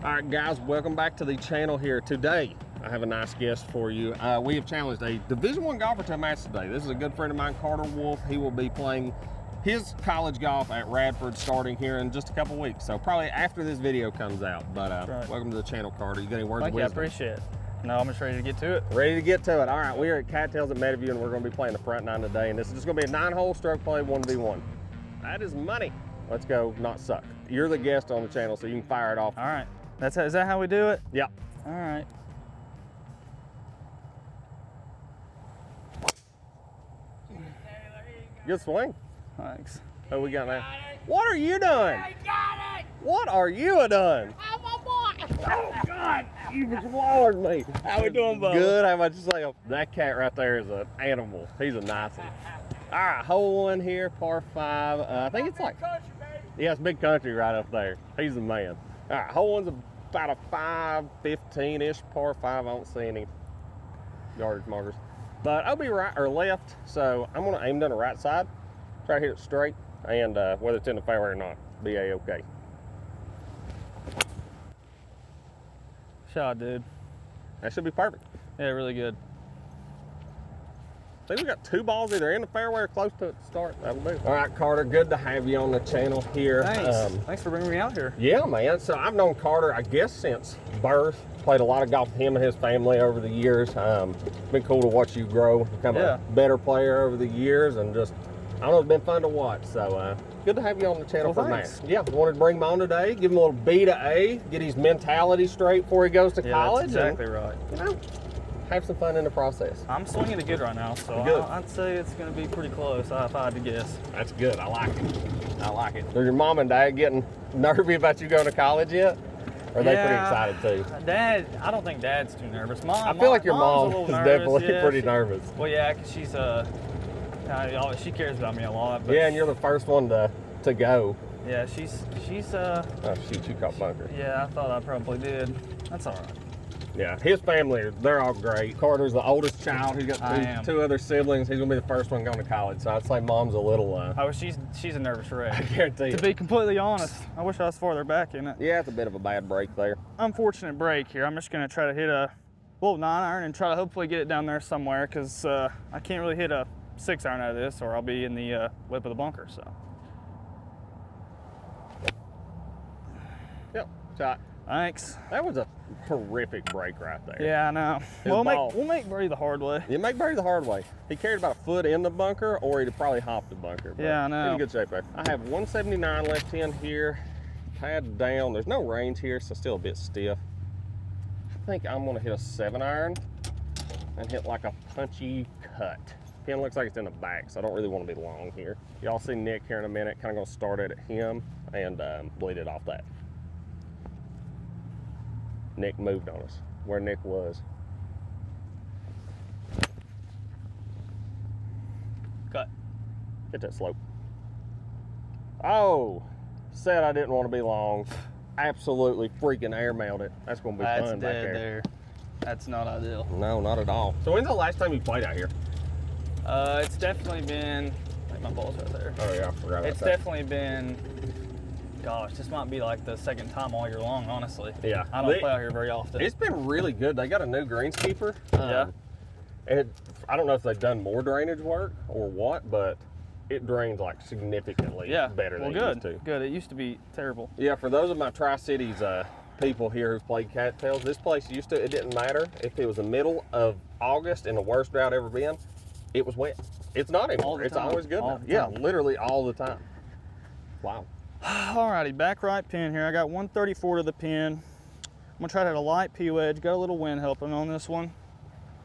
All right, guys, welcome back to the channel here. Today, I have a nice guest for you. We have challenged a Division I golfer to a match today. This is a good friend of mine, Carter Wolf. He will be playing his college golf at Radford starting here in just a couple weeks. So probably after this video comes out. But right. Welcome to the channel, Carter. You got any words of Thank you, I wisdom? appreciate it. No, I'm just ready to get to it. Ready to get to it. All right, we are at Cattails at Meadowview, and we're going to be playing the front nine today. And this is just going to be a 9-hole stroke play, 1v1. That is money. Let's go, not suck. You're the guest on the channel, so you can fire it off. All right. Is that how we do it? Yeah. All right. Good swing. Thanks. Who we got now? What are you doing? I got it! What are you doing? I'm a boy! Oh God, you swallowed me. How we doing, Bubba? Good. How about you say that cat right there is an animal. He's a nice one. All right, hole one here, par 5. I think it's like, yeah, it's big country right up there. He's the man. All right, hole one's about a 515-ish par 5. I don't see any yardage markers, but I'll be right or left. So I'm gonna aim down the right side, try to hit it straight, and whether it's in the fairway or not, be a-okay. Shot, dude. That should be perfect. Yeah, really good. I think we got 2 balls either in the fairway or close to it to start. That'll do. All right, Carter, good to have you on the channel here. Thanks. Thanks for bringing me out here. Yeah, man. So I've known Carter, I guess, since birth. Played a lot of golf with him and his family over the years. Been cool to watch you grow, become a better player over the years, and just, I don't know, it's been fun to watch. So good to have you on the channel for a match. Yeah, wanted to bring him on today, give him a little B to A, get his mentality straight before he goes to college. That's exactly right. You know, have some fun in the process. I'm swinging it good right now, so Good. I'd say it's going to be pretty close if I had to guess. That's good. I like it. I like it. Are your mom and dad getting nervy about you going to college yet? Or are they pretty excited too? Dad, I don't think Dad's too nervous. I feel like your mom is definitely pretty nervous. Well, yeah, because she's she cares about me a lot. But Yeah, and you're the first one to go. Yeah, she's Oh shoot, you caught bunker. Yeah, I thought I probably did. That's all right. Yeah, his family, they're all great. Carter's the oldest child. He's got two other siblings. He's gonna be the first one going to college. So I'd say mom's a little. Oh, she's a nervous wreck. I guarantee. To be completely honest, I wish I was farther back in it. Yeah, it's a bit of a bad break there. Unfortunate break here. I'm just gonna try to hit a little 9-iron and try to hopefully get it down there somewhere, because I can't really hit a 6-iron out of this, or I'll be in the lip of the bunker. So. Yep, shot. Thanks. That was a horrific break right there. Yeah, I know. We'll make Brady the hard way. You make Brady the hard way. He carried about a foot in the bunker, or he'd probably hopped the bunker. Yeah, I know. He's in good shape there. I have 179 left in here. Pad down. There's no range here, so still a bit stiff. I think I'm gonna hit a 7-iron and hit like a punchy cut. Pin looks like it's in the back, so I don't really want to be long here. Y'all see Nick here in a minute. Kind of gonna start it at him and bleed it off that. Nick moved on us, where Nick was. Cut. Hit that slope. Oh, said I didn't want to be long. Absolutely freaking airmailed it. That's going to be fun back there. That's not ideal. No, not at all. So when's the last time you played out here? It's definitely been, like my ball's right there. Oh yeah, I forgot about It's that. definitely been, gosh, this might be like the second time all year long, honestly. Yeah. I don't play out here very often. It's been really good. They got a new greenskeeper. Yeah. And I don't know if they've done more drainage work or what, but it drains like significantly better than it used to. Good. It used to be terrible. Yeah, for those of my Tri-Cities people here who've played cattails, this place used to, it didn't matter if it was the middle of August and the worst drought ever been, it was wet. It's not anymore. It's always good now. Yeah, literally all the time. Wow. Alrighty, back right pin here. I got 134 to the pin. I'm gonna try to hit a light P wedge. Got a little wind helping on this one,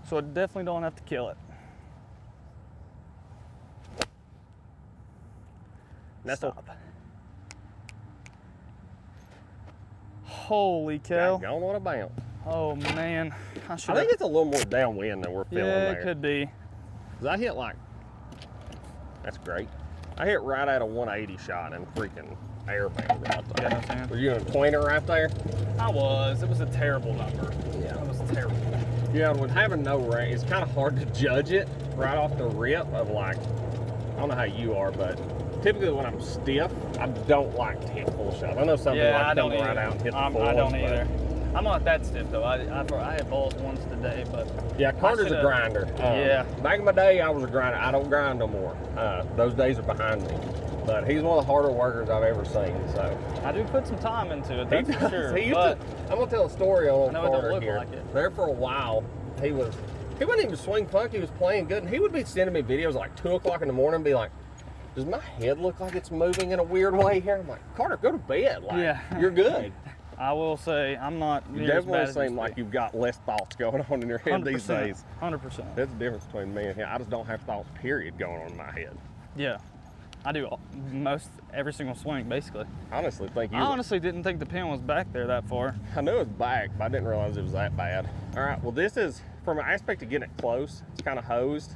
so I definitely don't have to kill it. Stop. Holy cow. Gone on a bounce. Oh man. I think it's a little more downwind than we're feeling there. Yeah, it could be. Cause I hit like, that's great. I hit right at a 180 shot and freaking airmailed right there. Yeah, Were you in a pointer right there? I was. It was a terrible number. Yeah. It was terrible. Yeah, with having no range, it's kind of hard to judge it right off the rip of like, I don't know how you are, but typically when I'm stiff, I don't like to hit full shot. I know some people Yeah, I like to don't come right either. out and hit the I full don't ones, but- either. I'm not that stiff though. I had balls once today, but Yeah, Carter's a shoulda- grinder. Yeah. Back in my day, I was a grinder. I don't grind no more. Those days are behind me. But he's one of the harder workers I've ever seen. So I do put some time into it. he That's for does. sure. He used But to, I'm gonna tell a story on I know it don't Carter look here. like it. There for a while, he wouldn't even swing funky. He was playing good, and he would be sending me videos at like 2 o'clock in the morning, and be like, "Does my head look like it's moving in a weird way here?" I'm like, "Carter, go to bed. Like, Yeah. you're good." I will say I'm not. You near as bad definitely as seem like you've got less thoughts going on in your head these days. 100%. That's the difference between me and him. I just don't have thoughts, period, going on in my head. Yeah, I do most every single swing basically. I honestly think you. I honestly didn't think the pin was back there that far. I knew it was back, but I didn't realize it was that bad. All right, well, this is, from an aspect of getting it close, it's kind of hosed.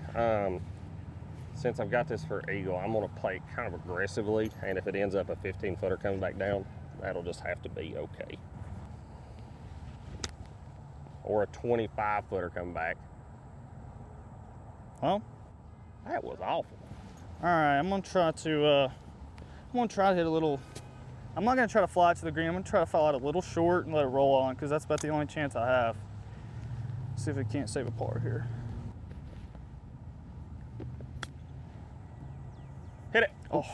Since I've got this for eagle, I'm gonna play kind of aggressively, and if it ends up a 15-footer coming back down, that'll just have to be okay. Or a 25-footer coming back. Well, That was awful. all right. I'm gonna try to hit a little. I'm not gonna try to fly it to the green. I'm gonna try to fly it a little short and let it roll on because that's about the only chance I have. See if it can't save a par here. Hit it. Oh,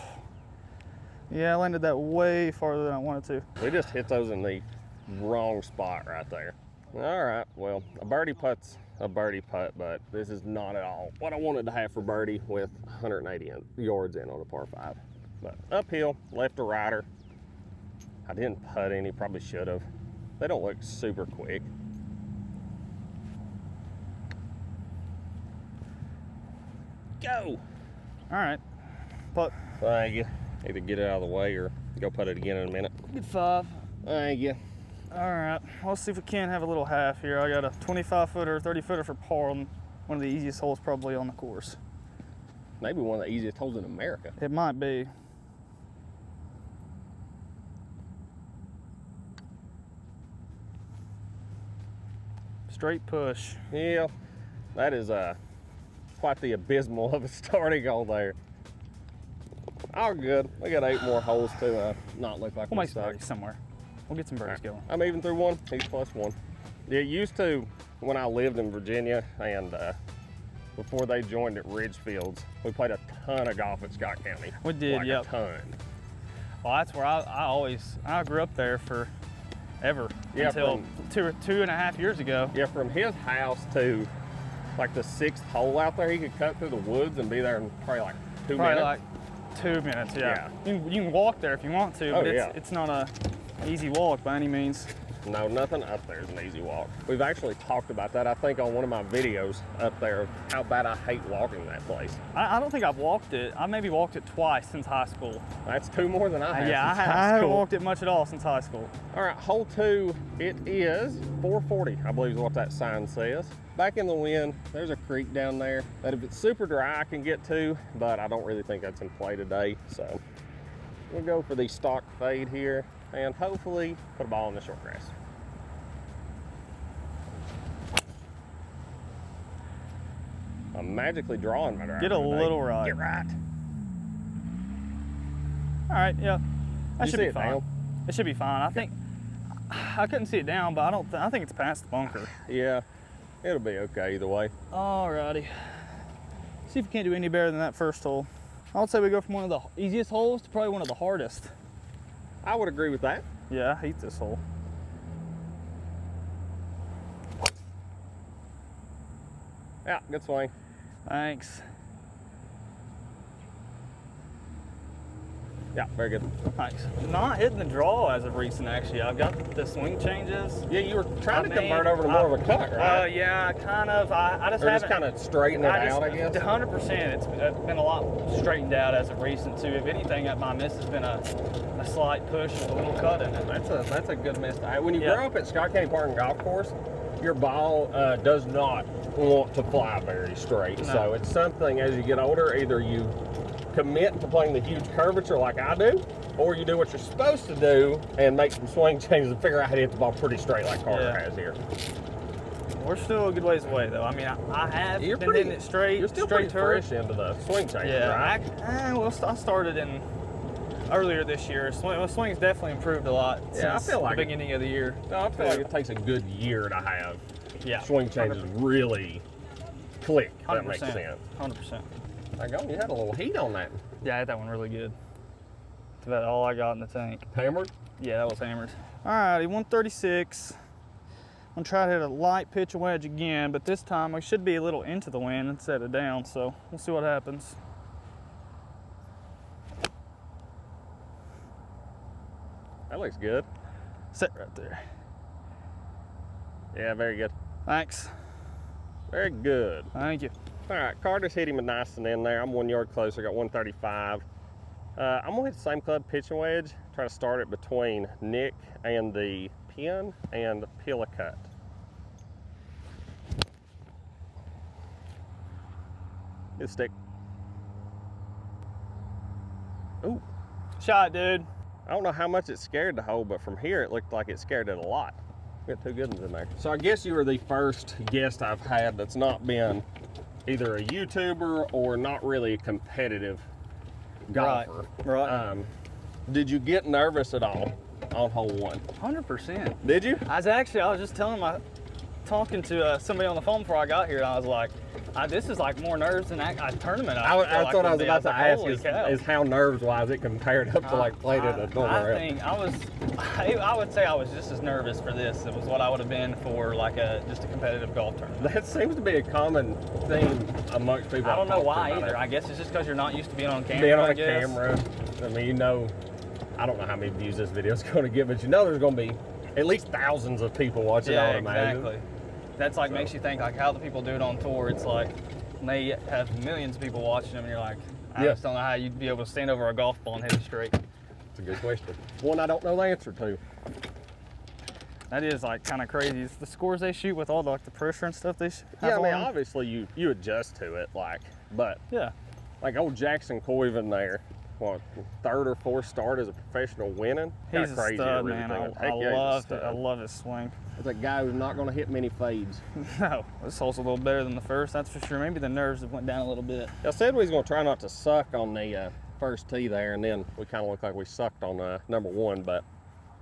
yeah, I landed that way farther than I wanted to. We just hit those in the wrong spot right there. All right, well, a birdie putt's a birdie putt, but this is not at all what I wanted to have for birdie with 180 yards in on a par 5. But uphill, left to righter. I didn't putt any, probably should have. They don't look super quick. Go! All right, but Thank you. Either get it out of the way or go putt it again in a minute. good 5. Thank you. All right, let's see if we can have a little half here. I got a 25-footer, 30-footer for par on one of the easiest holes probably on the course. Maybe one of the easiest holes in America. It might be. Straight push. Yeah, that is quite the abysmal of a starting hole there. All good. We got 8 more holes to not look like We'll we make some suck. birdies somewhere. We'll get some birdies going. I'm even through 1. He's +1. Yeah, used to when I lived in Virginia and before they joined at Ridgefields, we played a ton of golf at Scott County. We did, like yep. a ton. Well, that's where I grew up there for ever Yeah, until two and a half years ago. Yeah, from his house to like the 6th hole out there, he could cut through the woods and be there in probably like 2 Probably minutes. like 2 minutes, yeah. You can walk there if you want to, but yeah. it's not a easy walk by any means. No, nothing up there is an easy walk. We've actually talked about that, I think, on one of my videos up there of how bad I hate walking that place. I don't think I've walked it. I maybe walked it twice since high school. That's 2 more than I have. Yeah, since I high haven't school. walked it much at all since high school. All right, hole 2, it is 440, I believe is what that sign says. Back in the wind, there's a creek down there that if it's super dry, I can get to, but I don't really think that's in play today. So we'll go for the stock fade here and hopefully put a ball in the short grass. I'm magically drawing my driver. Get a today. little right. Get right. All right, yeah, that You should see be it fine. down? It should be fine. I think I couldn't see it down, but I think it's past the bunker. Yeah, it'll be okay either way. Alrighty. See if we can't do any better than that first hole. I would say we go from one of the easiest holes to probably one of the hardest. I would agree with that. Yeah, I hate this hole. Yeah, good swing. Thanks. Yeah, very good. Thanks. Not hitting the draw as of recent, actually. I've got the swing changes. Yeah, you were trying to I mean, convert over to more of a cut, right? Yeah, kind of. I just Or haven't. just kind of straighten it out, I guess. 100%. It's been a lot straightened out as of recent too. If anything, my miss has been a slight push with a little cut in it. That's a good miss. When you Yeah. grow up at Scott County Park and Golf Course, your ball does not want to fly very straight. No. So it's something as you get older, either you commit to playing the huge curvature like I do, or you do what you're supposed to do and make some swing changes and figure out how to hit the ball pretty straight like Carter Yeah. has here. We're still a good ways away, though. I mean, I have You're been hitting it straight. You're still straight pretty turf. fresh into the swing change, Yeah, right? I started in earlier this year. My swing's definitely improved a lot Yeah, I since feel like the it. beginning of the year. No, I feel like it takes a good year to have Yeah, swing changes really click. If that makes 100%. sense. 100%. Like, oh, you had a little heat on that. Yeah, I hit that one really good. That's about all I got in the tank. Hammered? Yeah, that was hammered. All righty, 136. I'm gonna try to hit a light pitch wedge again, but this time I should be a little into the wind instead of down, so we'll see what happens. That looks good. Sit right there. Yeah, very good. Thanks. Very good. Thank you. All right, Carter's hit him a nice one in there. I'm 1 yard closer, got 135. I'm gonna hit the same club pitching wedge. Try to start it between Nick and the pin and peel a cut. Good stick. Ooh, Shot, dude. I don't know how much it scared the hole, but from here it looked like it scared it a lot. We got two good ones in there. So I guess you were the first guest I've had that's not been either a YouTuber or not really a competitive golfer. Right. Did you get nervous at all on hole one? 100%. Did you? I was just talking to somebody on the phone before I got here, and I was like, this is like more nerves than a tournament. That's what I was about to ask Holy cow. is how nerves-wise it compared up to like playing at a normal round. I think I would say I was just as nervous for this. It was what I would have been for like just a competitive golf tournament. That seems to be a common theme amongst people. I don't know I've talked to why about either. it. I guess it's just because you're not used to being on camera. Being on I a guess. camera, I mean, you know, I don't know how many views this video is going to get, but you know there's going to be at least thousands of people watching. Yeah, I would imagine. exactly. That's like makes you think like how the people do it on tour. It's like they have millions of people watching them, and you're like, I Yeah. just don't know how you'd be able to stand over a golf ball and hit it straight. It's a good question. One I don't know the answer to. That is like kind of crazy. It's the scores they shoot with all the, like the pressure and stuff they have Yeah, I mean, on. obviously you adjust to it, but Yeah. like old Jackson Coyven there, what, third or fourth start as a professional winning? He's Kinda a crazy. stud, really man. think I of it. Heck yeah, he's a love stud. I love his swing. It's a guy who's not going to hit many fades. No, this hole's a little better than the first, that's for sure. Maybe the nerves have went down a little bit. I said we was going to try not to suck on the first tee there, and then we kind of looked like we sucked on number one, but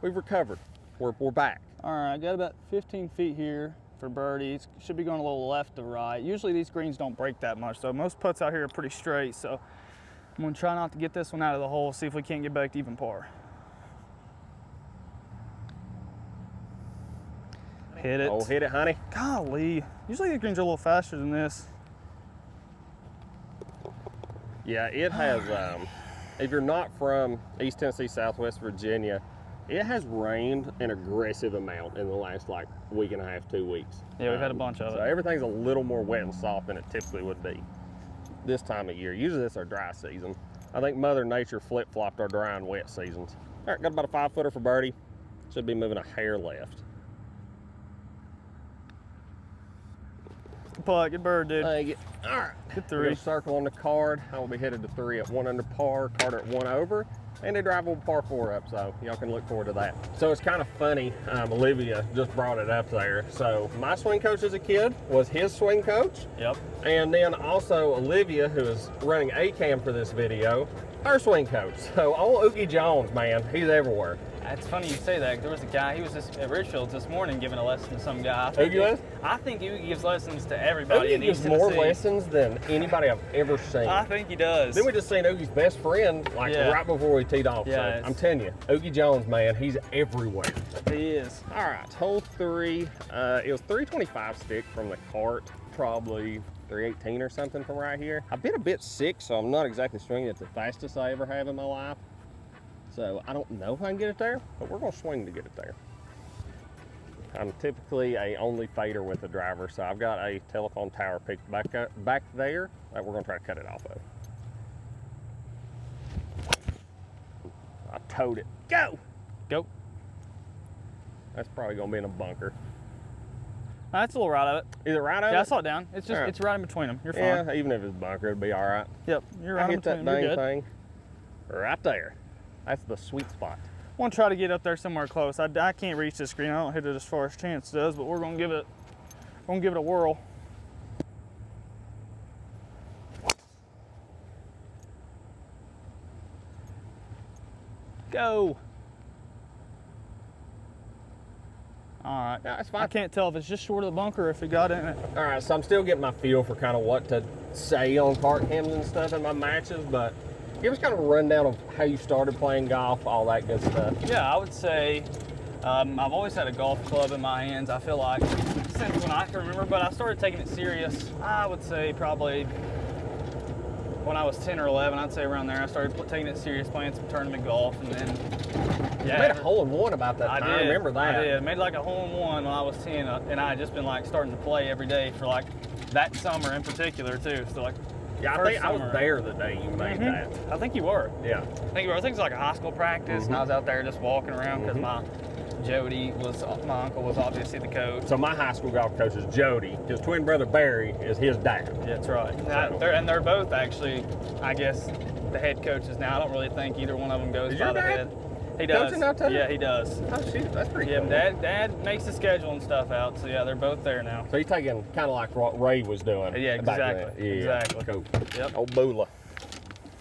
we've recovered. We're back. All right, I got about 15 feet here for birdies. Should be going a little left to right. Usually these greens don't break that much, so most putts out here are pretty straight. So I'm gonna try not to get this one out of the hole, see if we can't get back to even par. Hit it. Oh, hit it, honey. Golly. Usually the greens are a little faster than this. Yeah, it has, if you're not from East Tennessee, Southwest Virginia, it has rained an aggressive amount in the last like week and a half, 2 weeks. Yeah, we've had a bunch of so it. everything's a little more wet and soft than it typically would be this time of year. Usually it's our dry season. I think Mother Nature flip-flopped our dry and wet seasons. All right, got about a 5-footer for birdie. Should be moving a hair left. Good putt, good bird, dude. All right. Good We're gonna three. circle on the card. I will be headed to 3 at 1 under par, Carter at 1 over, and a drivable par 4 up, so y'all can look forward to that. So it's kind of funny, Olivia just brought it up there. So my swing coach as a kid was his swing coach, Yep. and then also Olivia, who is running A-Cam for this video, her swing coach. So old Oogie Jones, man, he's everywhere. It's funny you say that. There was a guy, he was just at Richfields this morning giving a lesson to some guy. Oogie was? I think Oogie gives lessons to everybody Oogie in East gives more Tennessee. lessons than anybody I've ever seen. I think he does. Then we just seen Oogie's best friend like Yeah. right before we teed off. Yeah, So it's- I'm telling you, Oogie Jones, man, he's everywhere. He is. All right, hole 3. It was 325 stick from the cart, probably 318 or something from right here. I've been a bit sick, so I'm not exactly swinging it the fastest I ever have in my life. So I don't know if I can get it there, but we're gonna swing to get it there. I'm typically a only fader with the driver, so I've got a telephone tower picked back there that we're gonna try to cut it off of. I towed it. Go! Go. That's probably gonna be in a bunker. That's a little right of it. Is it right over? Yeah, I saw it down. It's just, Alright. it's right in between them. You're fine. Yeah, even if it's bunker, it'd be all right. Yep, you're I right in hit that between them. You're dang good. thing right there. That's the sweet spot. I want to try to get up there somewhere close. I can't reach this green. I don't hit it as far as Chance does, but we're going to give it Gonna give it a whirl. Go. All right. Yeah, it's I fine. can't tell if it's just short of the bunker or if it got in it. All right, so I'm still getting my feel for kind of what to say on cart cams and stuff in my matches, but give us kind of a rundown of how you started playing golf, all that good stuff. Yeah, I would say I've always had a golf club in my hands. I feel like since when I can remember, but I started taking it serious. I would say probably when I was 10 or 11. I'd say around there I started taking it serious, playing some tournament golf, and then You made a hole-in-one about that time. I remember that. I did. Made like a hole-in-one when I was 10, and I had just been like starting to play every day for like that summer in particular too. So like, Yeah, I think I was there the day you made that. I think you were. Yeah. I think you were. I think it was like a high school practice, and I was out there just walking around because my uncle was obviously the coach. So my high school golf coach is Jody. His twin brother Barry is his dad. Yeah, that's right. So- They're both actually, I guess, the head coaches now. I don't really think either one of them goes Is by your the dad head. He does. coaching now, too? Yeah, he does. Oh shoot, that's pretty Yeah, cool. Dad makes the schedule and stuff out. So yeah, they're both there now. So you're taking kind of like what Ray was doing. Yeah, back then. exactly, Yeah, exactly. Cool. Yep. Old Bula.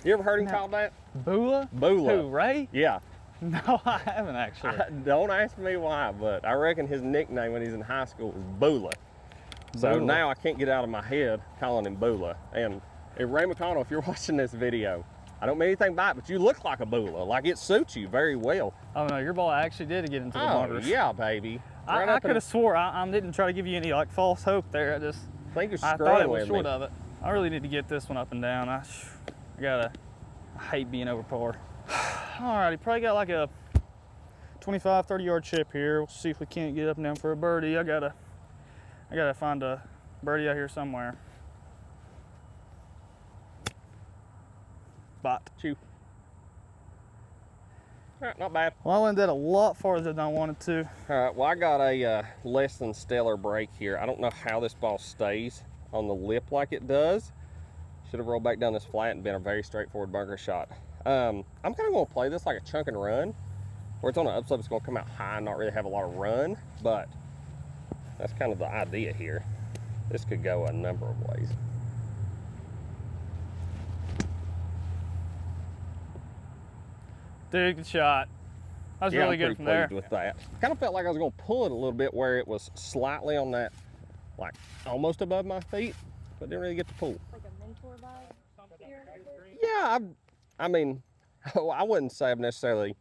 You ever heard him called that? Bula? Bula. Who, Ray? Yeah. No, I haven't actually. Don't ask me why, but I reckon his nickname when he's in high school was Bula. So Bula. now I can't get out of my head calling him Bula. And if Ray McConnell, if you're watching this video, I don't mean anything by it, but you look like a Bula. Like it suits you very well. Oh no, your ball actually did get into the Oh, bunkers. yeah, baby. Right I up in could have swore I didn't try to give you any like false hope there. I think you're I screwing thought it was with short me. of it. I really need to get this one up and down. I hate being over par. Alrighty, probably got like a 25, 30 yard chip here. We'll see if we can't get up and down for a birdie. I gotta find a birdie out here somewhere. Bot. Chew. All right, not bad. Well, I landed a lot farther than I wanted to. All right, well, I got a less than stellar break here. I don't know how this ball stays on the lip like it does. Should have rolled back down this flat and been a very straightforward bunker shot. I'm kind of going to play this like a chunk and run, where it's on an upslope, it's going to come out high and not really have a lot of run, but that's kind of the idea here. This could go a number of ways. Dude, good shot. That was really I'm good pretty from there. pleased with that. Kind of felt like I was going to pull it a little bit where it was slightly on that, like almost above my feet, but didn't really get to pull. Like a mentor vibe here. Yeah, I mean, I wouldn't say I've necessarily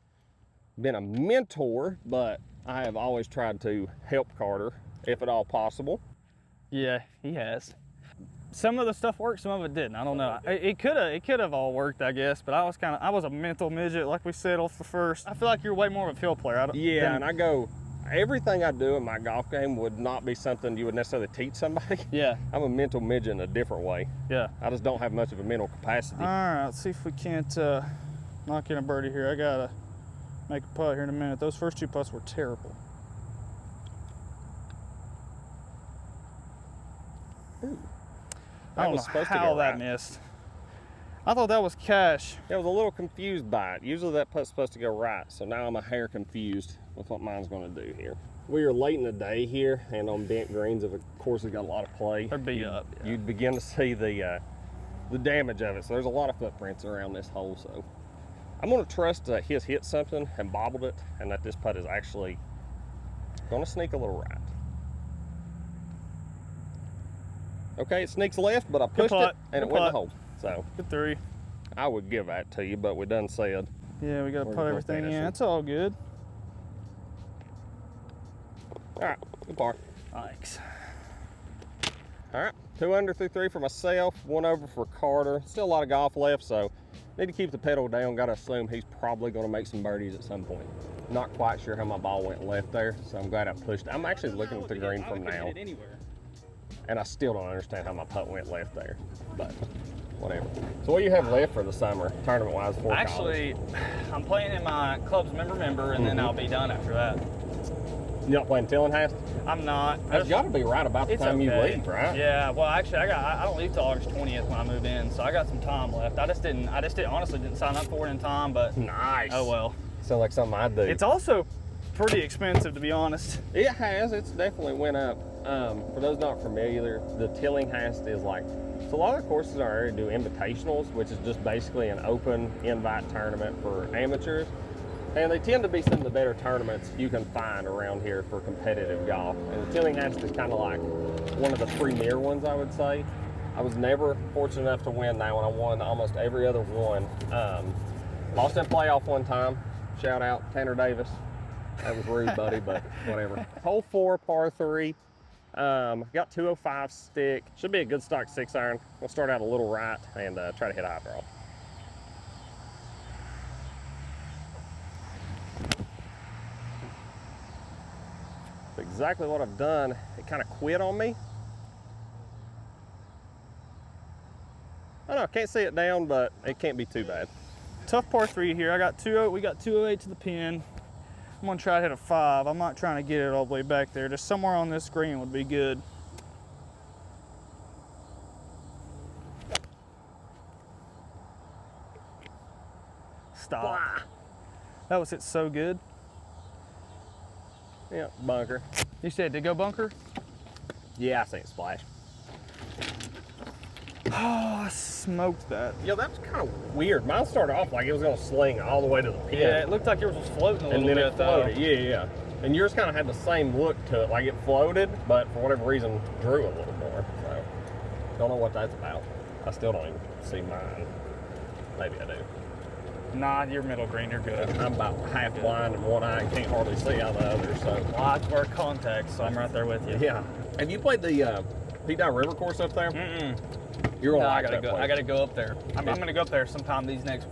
been a mentor, but I have always tried to help Carter, if at all possible. Yeah, he has. Some of the stuff worked, some of it didn't. I don't know. It could have all worked, I guess. But I was a mental midget, like we said off the first. I feel like you're way more of a field player. Yeah, and I go, everything I do in my golf game would not be something you would necessarily teach somebody. Yeah, I'm a mental midget in a different way. yeah. I just don't have much of a mental capacity. All right, let's see if we can't knock in a birdie here. I gotta make a putt here in a minute. Those first two putts were terrible. Ooh, I don't was know supposed to how go that right. missed. I thought that was cash. I was a little confused by it. Usually that putt's supposed to go right, so now I'm a hair confused with what mine's going to do here. We are late in the day here, and on bent greens, of course, it's got a lot of play. They're beat up. Yeah. You'd begin to see the damage of it. So there's a lot of footprints around this hole. So I'm going to trust he's hit something and bobbled it, and that this putt is actually going to sneak a little right. Okay, it sneaks left, but I pushed it, putt, and it good went in the putt. hole. So Good three. I would give that to you, but we done said. Yeah, we gotta We're put gonna everything finish in. it. It's all good. All right, good par. Thanks. All right, 2 under through 3 for myself, 1 over for Carter. Still a lot of golf left, so need to keep the pedal down. Got to assume he's probably going to make some birdies at some point. Not quite sure how my ball went left there, so I'm glad I pushed. I'm actually looking at the green from now, and I still don't understand how my putt went left there, but whatever. So what do you have left for the summer, tournament-wise, for college? Actually, I'm playing in my club's member, and then I'll be done after that. You're not playing Tillinghast? I'm not. That's got to be right about the It's time you okay. leave, right? Yeah. Well, actually, I don't leave till August 20th when I move in, so I got some time left. I just honestly didn't sign up for it in time, but Nice. oh well. Sounds like something I'd do. It's also pretty expensive, to be honest. It has. It's definitely went up For those not familiar, the Tillinghast is like, so a lot of the courses in our area do invitationals, which is just basically an open invite tournament for amateurs. And they tend to be some of the better tournaments you can find around here for competitive golf. And the Tillinghast is kind of like one of the premier ones, I would say. I was never fortunate enough to win that one. I won almost every other one. Lost in playoff one time. Shout out Tanner Davis. That was rude, buddy, but whatever. Hole 4, par 3. Got 205 stick. Should be a good stock 6-iron. We'll start out a little right and try to hit a high draw. That's exactly what I've done. It kind of quit on me. I don't know, can't see it down, but it can't be too bad. Tough par 3 here. We got 208 to the pin. I'm gonna try to hit a 5. I'm not trying to get it all the way back there. Just somewhere on this green would be good. Stop. Blah. That was hit so good. Yeah, bunker. You said, did it go bunker? Yeah, I seen it splash. Oh, I smoked that. Yeah, that was kind of weird. Mine started off like it was gonna sling all the way to the pin. Yeah, it looked like yours was floating a little and then bit it floated. though. Yeah. And yours kind of had the same look to it, like it floated, but for whatever reason drew a little more. So, don't know what that's about. I still don't even see mine. Maybe I do. Nah, you're middle green, you're good. I'm about half blind in one eye and can't hardly see out the other. So, Well, I wear contacts, so I'm right there with you. yeah. Have you played the Pete Dye River course up there? Mm-mm. You're gonna No, I like gotta that go. place. I gotta go up there. I'm gonna go up there sometime these next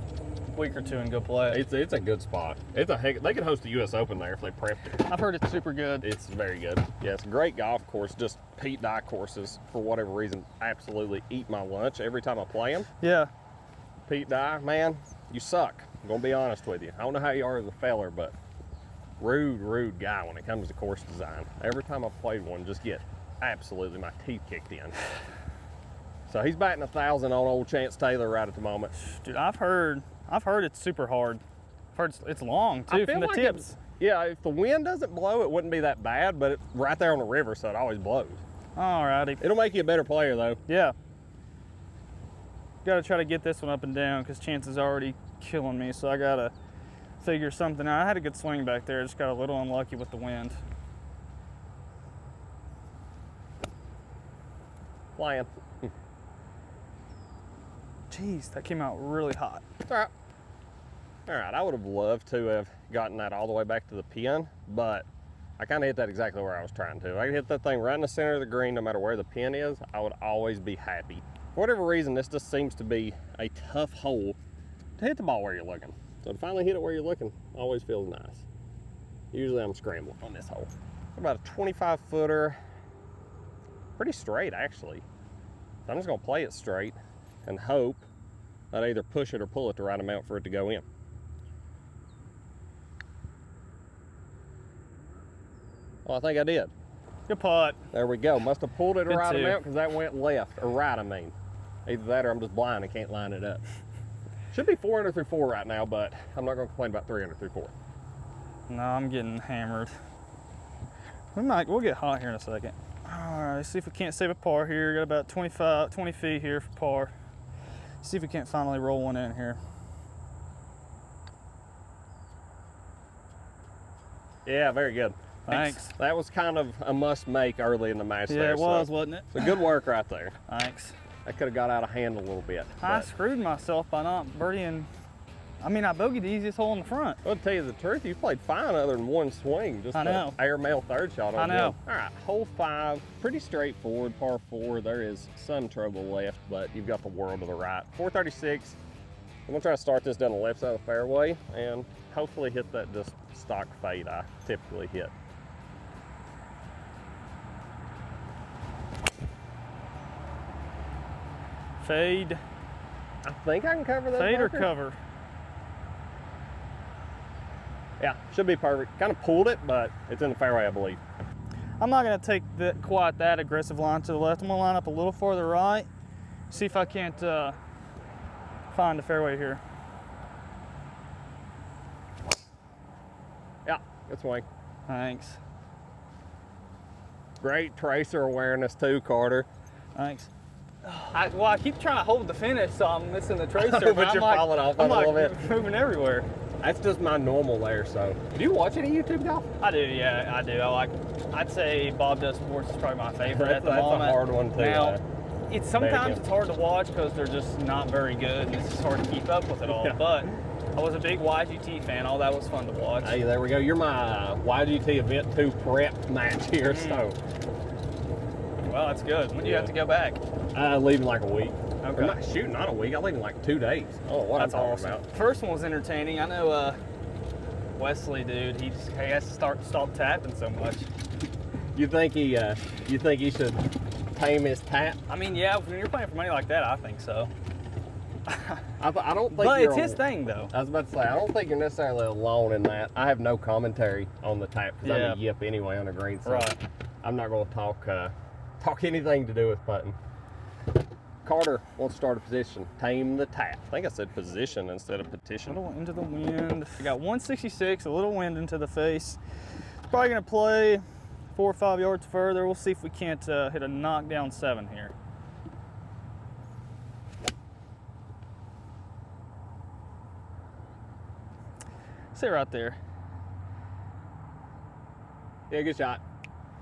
week or two and go play. It's a good spot. It's a heck. They could host a U.S. Open there if they prepped it. I've heard it's super good. It's very good. Yeah, it's a great golf course. Just Pete Dye courses, for whatever reason, absolutely eat my lunch every time I play them. Yeah. Pete Dye, man, you suck. I'm gonna be honest with you. I don't know how you are as a feller, but rude guy when it comes to course design. Every time I've played one, just get absolutely my teeth kicked in. So he's batting 1,000 on old Chance Taylor right at the moment. Dude, I've heard it's super hard. I've heard it's long I too feel from the like tips. Yeah, if the wind doesn't blow, it wouldn't be that bad, but it's right there on the river, so it always blows. Alrighty. It'll make you a better player, though. Yeah. Gotta try to get this one up and down because Chance is already killing me, so I gotta figure something out. I had a good swing back there, just got a little unlucky with the wind. Flying. Jeez, that came out really hot. It's all right. All right, I would have loved to have gotten that all the way back to the pin, but I kind of hit that exactly where I was trying to. If I could hit that thing right in the center of the green, no matter where the pin is, I would always be happy. For whatever reason, this just seems to be a tough hole to hit the ball where you're looking. So to finally hit it where you're looking always feels nice. Usually I'm scrambling on this hole. About a 25-footer, pretty straight actually. So I'm just gonna play it straight and hope that I either push it or pull it the right amount for it to go in. Well, I think I did. Good putt. There we go. Must have pulled it the Good right too. amount because that went left, or right, I mean. Either that or I'm just blind and can't line it up. Should be 4 through 4 right now, but I'm not going to complain about 3 through 4. No, I'm getting hammered. We'll get hot here in a second. All right, see if we can't save a par here. Got about 20 feet here for par. See if we can't finally roll one in here. Yeah, very good. Thanks. That was kind of a must make early in the match Yeah, there. it was, so, wasn't it? so good work right there. Thanks. I could have got out of hand a little bit. I but screwed myself by not birdieing. I mean, I bogeyed the easiest hole in the front. I'll tell you the truth, you played fine other than one swing. Just I know. an airmail third shot on I know. one. All right, hole 5, pretty straightforward, par 4. There is some trouble left, but you've got the world to the right. 436. I'm gonna try to start this down the left side of the fairway and hopefully hit that just stock fade I typically hit. Fade. I think I can cover that. Fade or bunker. cover? Yeah, should be perfect. Kind of pulled it, but it's in the fairway, I believe. I'm not gonna take quite that aggressive line to the left. I'm gonna line up a little farther right. See if I can't find the fairway here. Yeah, good swing. Thanks. Great tracer awareness too, Carter. Thanks. I keep trying to hold the finish, so I'm missing the tracer. But I'm you're like, falling off I'm a little like bit. moving everywhere. That's just my normal there. So, do you watch any YouTube golf? I do, yeah, I do. I'd say Bob Does Sports is probably my favorite at the That's moment. a hard one too. Now, sometimes him. it's hard to watch because they're just not very good, and it's just hard to keep up with it all. Yeah. But I was a big YGT fan. All that was fun to watch. Hey, there we go. You're my YGT Event 2 prep match here. So, Well, that's good. When do you Yeah. have to go back? I leave in like a week. Okay. I'm not shooting, not a week. I leave in like 2 days. Oh, what That's I'm talking awesome. about. First one was entertaining. I know Wesley, dude. He has to stop tapping so much. You think he should tame his tap? I mean, yeah, when you're playing for money like that, I think so. I don't think. But you're it's his al- thing, though. I was about to say, I don't think you're necessarily alone in that. I have no commentary on the tap because I'm Yeah. a yip anyway on the green. So Right. I'm not going to talk anything to do with putting. Carter wants to start a position. Tame the tap. I think I said position instead of A petition. little into the wind. I got 166, a little wind into the face. Probably gonna play 4 or 5 yards further. We'll see if we can't hit a knockdown 7 here. Sit right there. Yeah, good shot.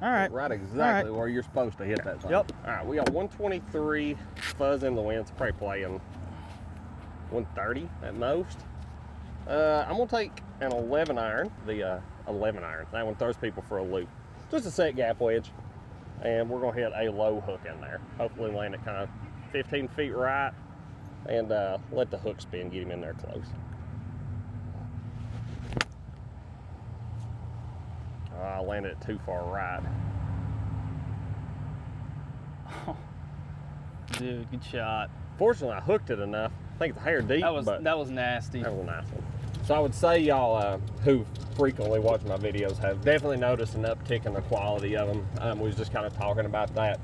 All right. Right exactly where you're supposed to hit that thing. Yep. All right, we got 123 fuzz in the wind. It's probably playing 130 at most. I'm gonna take an 11 iron, the 11 iron. That one throws people for a loop. Just a set gap wedge, and we're gonna hit a low hook in there. Hopefully land it kind of 15 feet right, and let the hook spin, get him in there close. I landed it too far right. Dude, good shot. Fortunately, I hooked it enough. I think it's a hair deep, That was but nasty. that was a nice one. So I would say y'all who frequently watch my videos have definitely noticed an uptick in the quality of them. We was just kind of talking about that.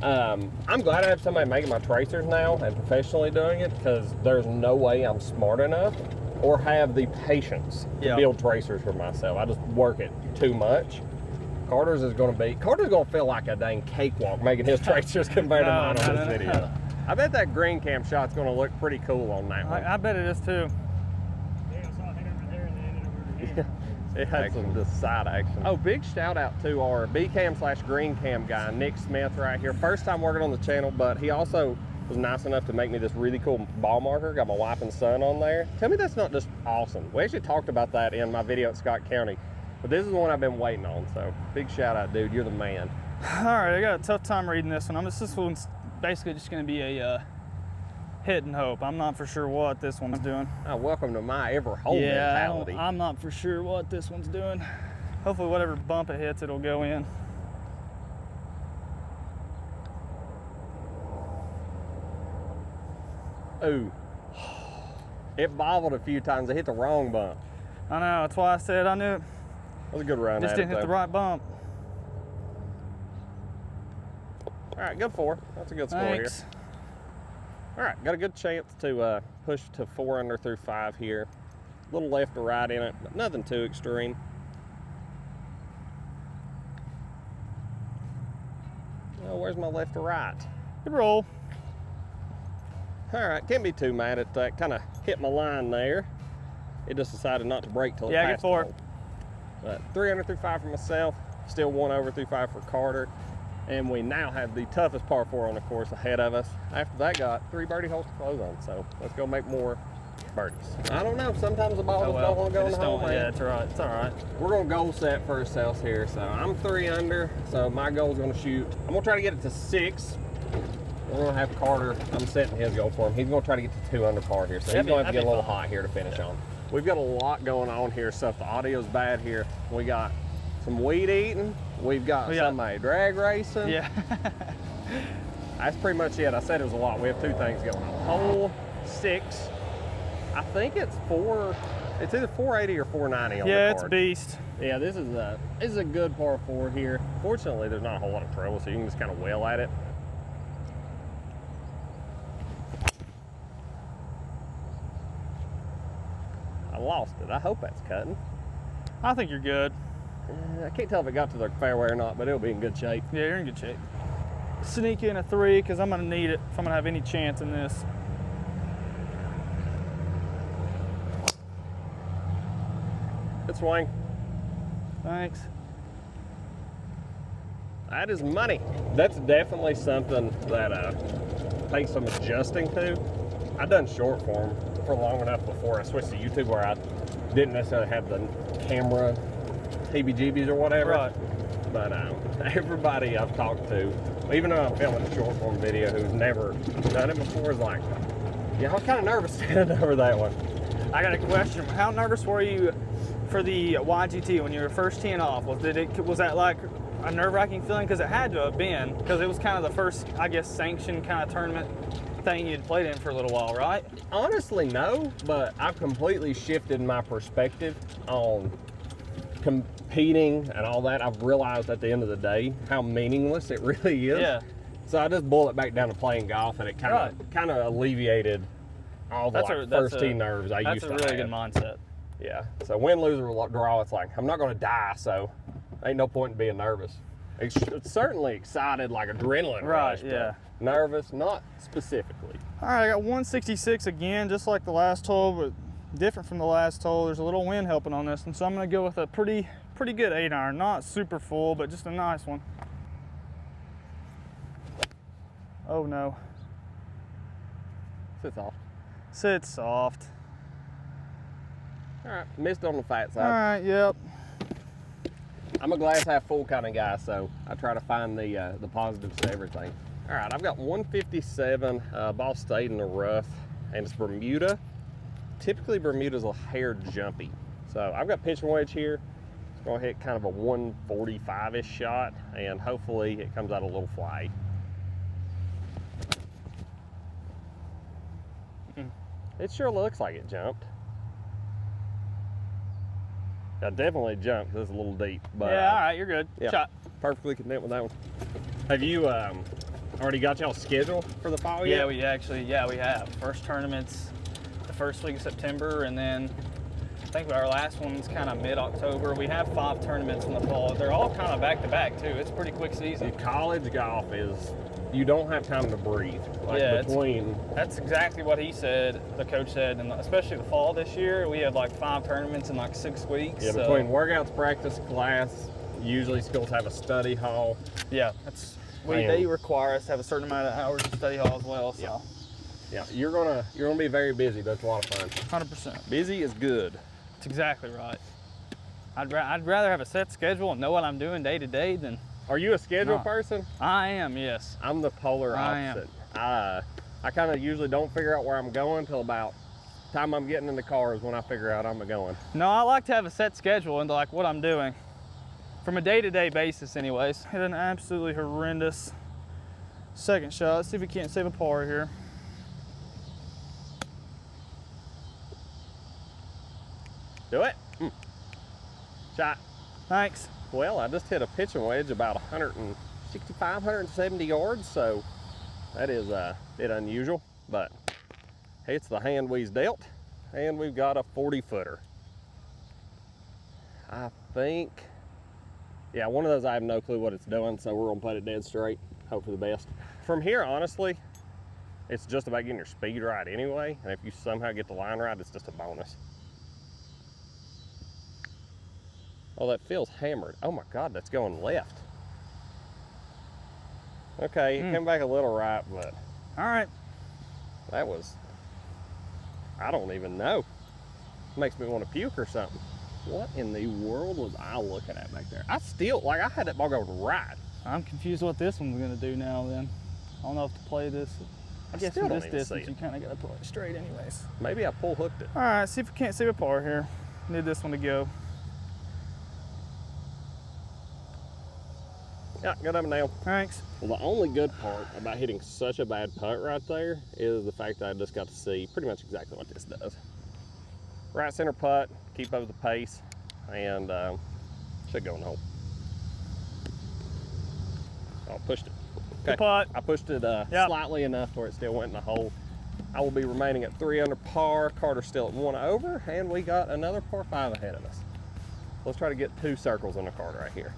I'm glad I have somebody making my tracers now and professionally doing it because there's no way I'm smart enough or have the patience to Yeah. build tracers for myself. I just work it too much. Carter's going to feel like a dang cakewalk making his tracers compared to mine on this video. I bet that green cam shot's going to look pretty cool on that one. I bet it is too. It had some just side action. Oh, big shout out to our B-cam/green cam guy, Nick Smith right here. First time working on the channel, but he also was nice enough to make me this really cool ball marker. Got my wife and son on there. Tell me that's not just awesome. We actually talked about that in my video at Scott County, but this is the one I've been waiting on. So big shout out, dude. You're the man. All right, I got a tough time reading this one. This one's basically just going to be a hit and hope. I'm not for sure what this one's doing. Welcome to my ever hole mentality. I'm not for sure what this one's doing. Hopefully whatever bump it hits, it'll go in. Ooh. It bobbled a few times. It hit the wrong bump. I know, that's why I said I knew it. That was a good run. Just at it, didn't hit the though. right bump. All right, good 4. That's a good score here. Thanks. All right, got a good chance to push to 4 under through 5 here. A little left or right in it, but nothing too extreme. Oh, where's my left or right? Good roll. All right, can't be too mad at that. Kind of hit my line there. It just decided not to break till it Yeah, passed good 4. the hole. But 3 under through 5 for myself. Still 1 over through 5 for Carter. And we now have the toughest par 4 on the course ahead of us. After that, got 3 birdie holes to close on. So let's go make more birdies. I don't know. Sometimes the ball just don't want to go in the hole, man. Yeah, it's all right. It's all right. We're going to goal set for ourselves here. So I'm 3 under. So my goal is going to shoot. I'm going to try to get it to 6. We're going to have Carter. I'm setting his goal for him. He's going to try to get to 2 under par here. So he's going to have to get a little hot here to finish on. We've got a lot going on here. So if the audio's bad here, we got some weed eating. We've got somebody drag racing. Yeah. That's pretty much it. I said it was a lot. We have 2 things going on. Hole 6. I think it's 4. It's either 480 or 490 on the Yeah, card. it's a beast. Yeah, this is a good par 4 here. Fortunately, there's not a whole lot of trouble, so you can just kind of wail at it. I lost it. I hope that's cutting. I think you're good. I can't tell if it got to the fairway or not, but it'll be in good shape. Yeah, you're in good shape. Sneak in a 3 because I'm going to need it if I'm going to have any chance in this. Good swing. Thanks. That is money. That's definitely something that takes some adjusting to. I've done short form for long enough before I switched to YouTube where I didn't necessarily have the camera heebie-jeebies or whatever. Right. But everybody I've talked to, even though I'm filming a short form video who's never done it before, is like, yeah, I was kind of nervous standing over that one. I got a question. How nervous were you for the YGT when you were first teeing off? Was that like a nerve-wracking feeling? Because it had to have been, because it was kind of the first, I guess, sanctioned kind of tournament thing you'd played in for a little while, right? Honestly, no, but I've completely shifted my perspective on competing and all that. I've realized at the end of the day how meaningless it really is. Yeah. So I just boiled it back down to playing golf, and it kind of alleviated all the first tee nerves I used to have. That's a really good mindset. Yeah. So win, lose, or draw, it's like I'm not going to die, so ain't no point in being nervous. It's certainly excited, like adrenaline rush. Right. Yeah. Nervous, not specifically. All right, I got 166 again, just like the last hole, but different from the last hole. There's a little wind helping on this one, so I'm going to go with a pretty good 8-iron. Not super full, but just a nice one. Oh no. Sits off. Sits soft. All right, missed on the fat side. All right, yep. I'm a glass half full kind of guy, so I try to find the positives to everything. All right, I've got 157, ball stayed in the rough, and it's Bermuda. Typically, Bermuda's a hair jumpy. So I've got pitching wedge here. It's gonna hit kind of a 145-ish shot, and hopefully it comes out a little fly. It sure looks like it jumped. I definitely jumped. This is a little deep, but Yeah, all right, you're good. yeah, Shot. perfectly content with that one. Have you already got y'all scheduled for the fall yet? Yeah, we have. First tournament's the first week of September, and then I think our last one's kind of mid-October. We have 5 tournaments in the fall. They're all kind of back-to-back, too. It's a pretty quick season. College golf is, you don't have time to breathe. Like Yeah, between. That's exactly what he said, the coach said, and especially the fall this year, we have like 5 tournaments in like 6 weeks. Yeah, so, between workouts, practice, class, usually schools have a study hall. Yeah, they require us to have a certain amount of hours of study hall as well. So Yeah, you're gonna be very busy. That's a lot of fun. 100%. Busy is good. That's exactly right. I'd rather have a set schedule and know what I'm doing day to day than. Are you a schedule No. person? I am, yes. I'm the polar I am. opposite. I kind of usually don't figure out where I'm going till about time I'm getting in the car is when I figure out I'm going. No, I like to have a set schedule and like what I'm doing. From a day-to-day basis anyways. Hit an absolutely horrendous second shot. Let's see if we can't save a par here. Do it. Shot. Thanks. Well, I just hit a pitching wedge about 165, 170 yards, so that is a bit unusual, but it's the hand we's dealt, and we've got a 40-footer. I think, yeah, one of those I have no clue what it's doing, so we're gonna put it dead straight, hope for the best. From here, honestly, it's just about getting your speed right anyway, and if you somehow get the line right, it's just a bonus. Oh, that feels hammered. Oh my God, that's going left. Okay, it came back a little right, but All right. that was, I don't even know. Makes me want to puke or something. What in the world was I looking at back there? I had that ball going right. I'm confused what this one's gonna do now then. I don't know if to play this. I guess still from don't this even see distance, it. you kind of got to play it straight anyways. Maybe I pull hooked it. All right, see if we can't save a par here. Need this one to go. Yeah, good up and down. Thanks. Well, the only good part about hitting such a bad putt right there is the fact that I just got to see pretty much exactly what this does. Right center putt, keep up the pace, and should go in the hole. Oh, pushed it. Okay. Good putt. I pushed it slightly enough where it still went in the hole. I will be remaining at 3 under par. Carter's still at 1 over, and we got another par 5 ahead of us. Let's try to get 2 circles on the card right here.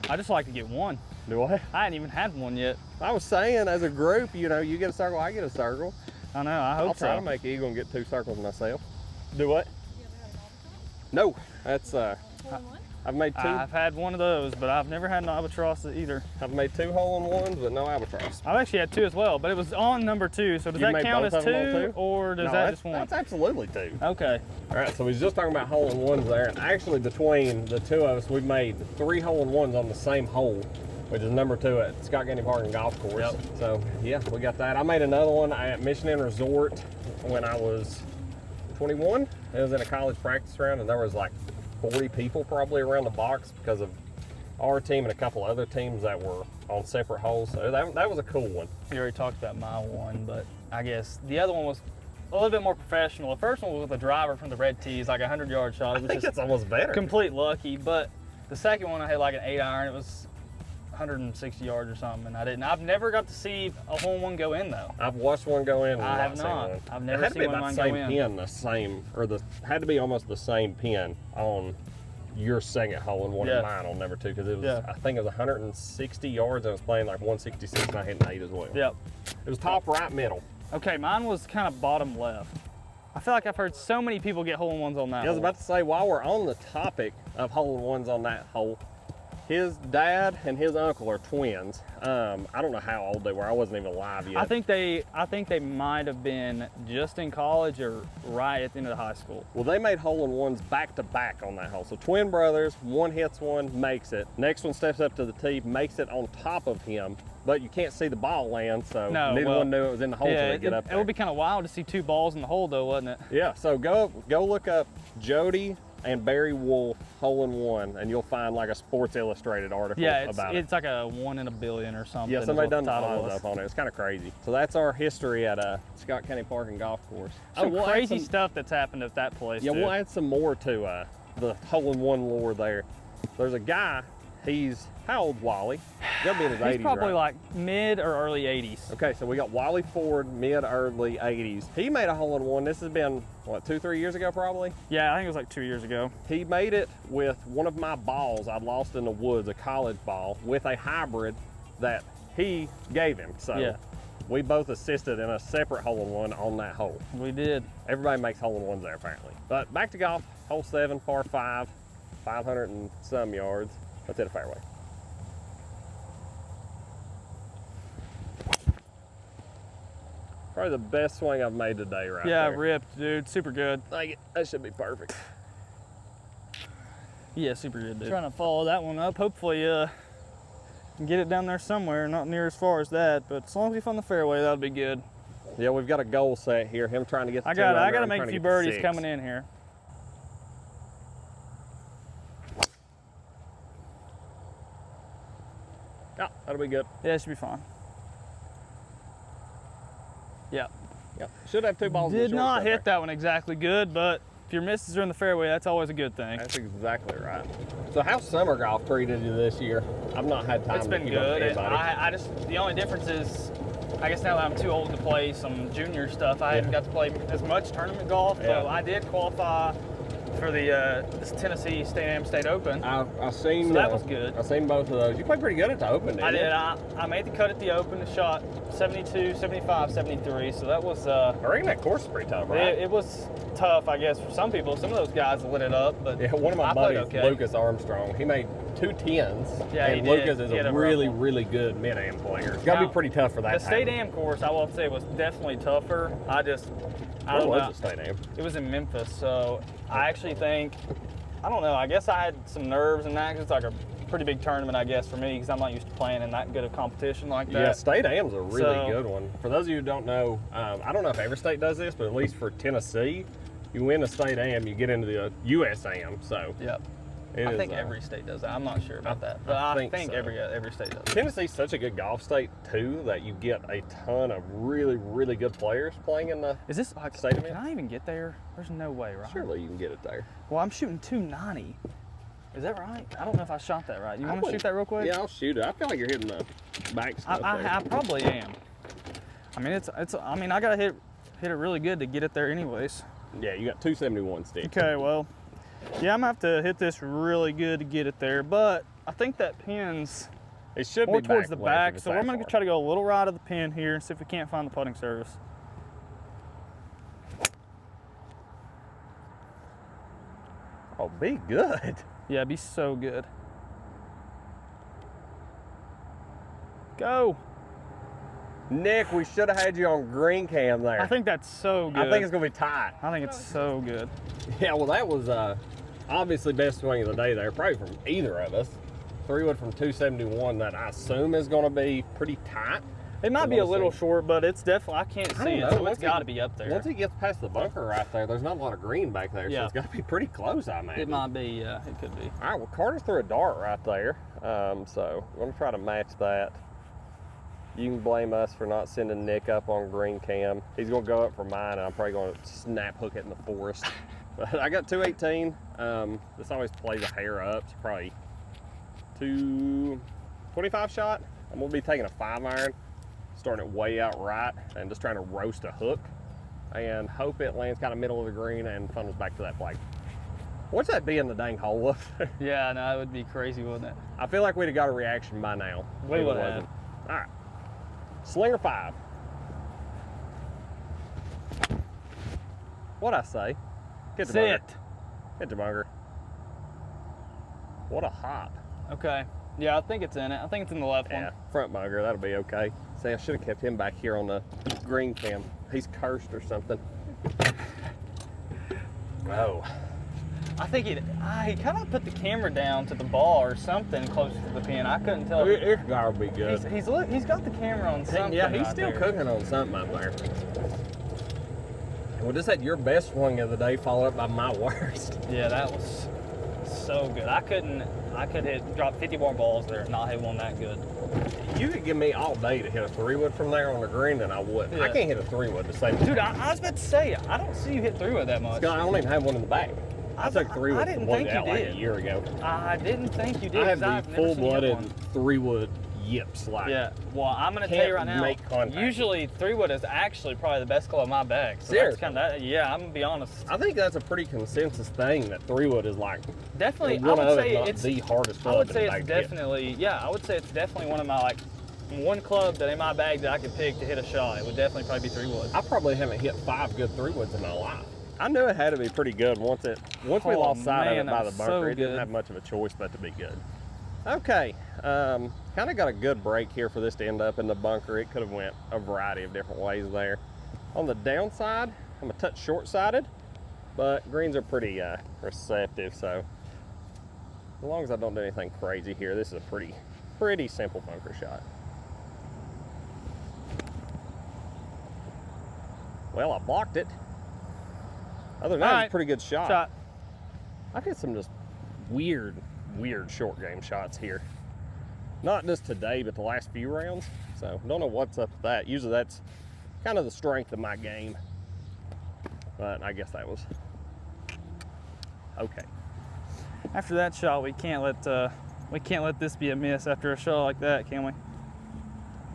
I just like to get one. Do I? I hadn't even had one yet. I was saying, as a group, you know, you get a circle, I get a circle. I know, I hope I'll try so. to make Eagle and get 2 circles myself. Do what? You ever had an albatross? No, that's Hole in one? I've made 2. I've had one of those, but I've never had an albatross either. I've made 2 hole-in-ones, but no albatross. I've actually had 2 as well, but it was on number 2. So does You that made count both as of them on 2, 2? or does No, that that's, just one? that's absolutely 2. Okay. All right, so we was just talking about hole-in-ones there, and actually between the 2 of us, we made 3 hole-in-ones on the same hole, which is number 2 at Scott County Park and Golf Course. Yep. So yeah, we got that. I made another one at Mission Inn Resort when I was 21. It was in a college practice round, and there was like 40 people probably around the box because of our team and a couple other teams that were on separate holes. So that was a cool one. We already talked about my one, but I guess the other one was a little bit more professional. The first one was with a driver from the red tees, like a 100-yard shot. I It was think just it's almost better. complete lucky, but the second one I had like an 8-iron. It was 160 yards or something, and I didn't. I've never got to see a hole-in-one go in though. I've watched one go in. And I have seen not. one. I've never it had seen to be one about of the mine same go in. pin, the same, or had to be almost the same pin on your second hole in one Yeah. of mine on number 2 because it was, Yeah. I think it was 160 yards and I was playing like 166 and I hit an 8 as well. Yep. It was top right middle. Okay, mine was kind of bottom left. I feel like I've heard so many people get hole-in-ones on that. I was hole. about to say, while we're on the topic of hole in ones on that hole, his dad and his uncle are twins. I don't know how old they were. I wasn't even alive yet. I think they might have been just in college or right at the end of high school. Well, they made hole in ones back to back on that hole. So twin brothers, one hits one, makes it. Next one steps up to the tee, makes it on top of him, but you can't see the ball land, so No, neither well, one knew it was in the hole until Yeah, they get up it there. would be kind of wild to see 2 balls in the hole though, wouldn't it? Yeah, so go look up Jody and Barry Wolf hole in one, and you'll find like a Sports Illustrated article Yeah, about it's like a 1 in a billion or something. Yeah, is somebody what the done the title odds was. up on it. It's kind of crazy. So that's our history at Scott County Park and Golf Course. Some we'll add crazy some- stuff that's happened at that place. Yeah, too. we'll add some more to the hole-in-one lore there. There's a guy, he's, how old's Wally? He's gotta be in his 80s, He's probably right? like mid or early 80s. Okay, so we got Wally Ford, mid-early 80s. He made a hole-in-one. This has been, what, 2-3 years ago probably? Yeah, I think it was like 2 years ago. He made it with one of my balls I'd lost in the woods, a college ball, with a hybrid that he gave him. So Yeah. we both assisted in a separate hole-in-one on that hole. We did. Everybody makes hole-in-ones there apparently. But back to golf, hole 7, par 5, 500 and some yards. Let's hit a fairway. Probably the best swing I've made today right Yeah, there. ripped, dude. Super good. Like, that should be perfect. Yeah, super good, dude. Trying to follow that one up. Hopefully, can get it down there somewhere. Not near as far as that, but as long as we find the fairway, that'll be good. Yeah, we've got a goal set here. Him trying to get the I 2 got under, to I'm make a trying few get the birdies 6. coming in here. Yeah, that'll be good. Yeah, it should be fine. Yeah. Yeah, should have 2 balls. in the Did short not set hit that one exactly good, but if your misses are in the fairway, that's always a good thing. That's exactly right. So how's summer golf treated you this year? I've not had time It's to been keep up with good. anybody. I just, the only difference is, I guess now that I'm too old to play some junior stuff, I haven't got to play as much tournament golf. Yeah. So I did qualify for the this Tennessee State Open. I've seen So that was good. I've seen both of those. You played pretty good at the Open, didn't I you? did. I made the cut at the Open and shot 72, 75, 73. So that was I reckon that course is pretty tough, right? it was tough, I guess, for some people. Some of those guys lit it up, but Yeah, one of my I played buddies, okay. Lucas Armstrong, he made 2 10s. Yeah, he and did. Lucas is He had a a rough really, one. really good mid-am player. It's got to Now, be pretty tough for that The State time. Am course, I will have to say, was definitely tougher. I Where don't know. was the State Am? It was in Memphis, so I actually think, I don't know, I guess I had some nerves in that because it's like a pretty big tournament, I guess, for me because I'm not used to playing in that good of competition like that. Yeah, State Am's a really So- good one. For those of you who don't know, I don't know if every state does this, but at least for Tennessee, you win a State Am, you get into the US Am. So Yep. it I is, think every state does that. I'm not sure about that, but I I think think so. every state does. Tennessee's such a good golf state too that you get a ton of really, really good players playing in the. Is this like, State can Am? I even get there? There's no way, right? Surely you can get it there. Well, I'm shooting 290. Is that right? I don't know if I shot that right. You want to shoot that real quick? Yeah, I'll shoot it. I feel like you're hitting the back stuff there. I probably am. I mean, I mean, I gotta hit it really good to get it there anyways. Yeah, you got 271 sticks. Okay, well, Yeah, I'm gonna have to hit this really good to get it there, but I think that pin's It should more be towards the back left back, if it's so that I'm gonna far. try to go a little right of the pin here and see if we can't find the putting surface. Oh, be good. Yeah, it'd be so good. Go. Nick, we should have had you on green cam there. I think that's so good. I think it's gonna be tight. I think it's so good. Yeah, well, that was obviously best swing of the day there, probably from either of us. 3-wood from 271 that I assume is going to be pretty tight. It might be a little short, but it's definitely, I can't I see don't it, know. so it's Once got to it- be up there. Once he gets past the bunker right there, there's not a lot of green back there, so Yeah. it's got to be pretty close, I imagine. It might be, yeah, it could be. All right, well, Carter threw a dart right there, so I'm going to try to match that. You can blame us for not sending Nick up on green cam. He's going to go up for mine, and I'm probably going to snap hook it in the forest. But I got 218. This always plays a hair up. It's probably 225 shot. I'm going to be taking a 5-iron, starting it way out right, and just trying to roast a hook, and hope it lands kind of middle of the green and funnels back to that flag. What's that be in the dang hole up there? Yeah, no, it would be crazy, wouldn't it? I feel like we'd have got a reaction by now. We if it would wasn't. have. All right. Slinger 5. What'd I say? Hit the bunker. Sit. Hit the bunker. What a hop. Okay. Yeah, I think it's in it. I think it's in the left Yeah, one. front bunker. That'll be okay. See, I should have kept him back here on the green cam. He's cursed or something. Oh. I think he kind of put the camera down to the ball or something closer to the pin. I couldn't tell. This guy will be good. He's got the camera on something. Yeah, he's right still there. cooking on something up there. Well, just had your best swing of the day followed up by my worst. Yeah, that was so good. I could drop 50 more balls there and not hit one that good. You could give me all day to hit a 3-wood from there on the green, and I wouldn't. I Yeah. can't hit a 3-wood to save. Dude, I was about to say, I don't see you hit through it that much. I don't even have one in the back. I took 3-wood I didn't from one think you out like a did. year ago. I didn't think you did. I have 'cause I've the never seen you hit full-blooded one. 3-wood yips. Like, Yeah, well, I'm gonna tell Can't you right now. make contact. Usually, 3-wood is actually probably the best club of my bag. So Seriously? that's kind of yeah. I'm gonna be honest. I think that's a pretty consensus thing that 3-wood is like Definitely, I one would of, say if not it's. the hardest I club would in say the it's bag to hit. definitely yeah. I would say it's definitely one of my one club that in my bag that I could pick to hit a shot. It would definitely probably be 3-wood. I probably haven't hit 5 good 3-woods in my life. I knew it had to be pretty good once we Oh, lost sight man, of it that by the was bunker. so It didn't good. have much of a choice but to be good. Okay, kind of got a good break here for this to end up in the bunker. It could have went a variety of different ways there. On the downside, I'm a touch short-sided, but greens are pretty receptive, so as long as I don't do anything crazy here, this is a pretty simple bunker shot. Well, I blocked it. Other than that, All it's right. a pretty good shot. Shot. I've hit some just weird short game shots here. Not just today, but the last few rounds. So don't know what's up with that. Usually that's kind of the strength of my game. But I guess that was okay. After that shot, we can't let this be a miss after a shot like that, can we?